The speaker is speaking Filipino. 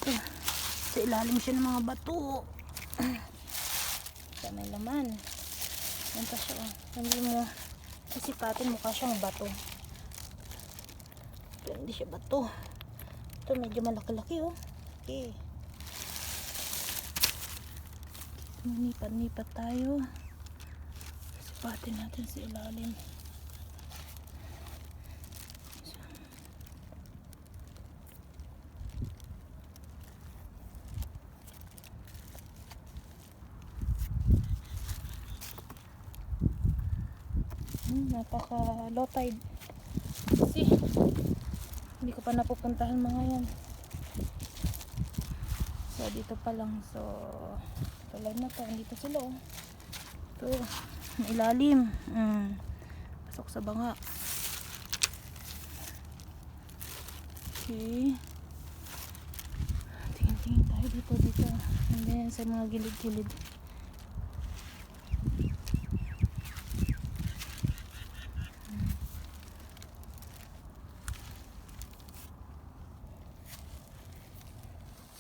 Ito, sa ilalim siya ng mga bato. Siya may laman. Yan pa siya. Hindi mo isipatin, mukha siyang bato. Ito, hindi siya bato. Ito, medyo malaki-laki oh. Okay. Manipat-nipat tayo. Isipatin natin sa ilalim. Napaka low tide kasi hindi ko pa napupuntahan mga yan. So dito pa lang, so tulad na to, dito sila oh. Ito, ilalim. Pasok sa banga. Okay, tingin tayo dito and then sa mga gilid-gilid.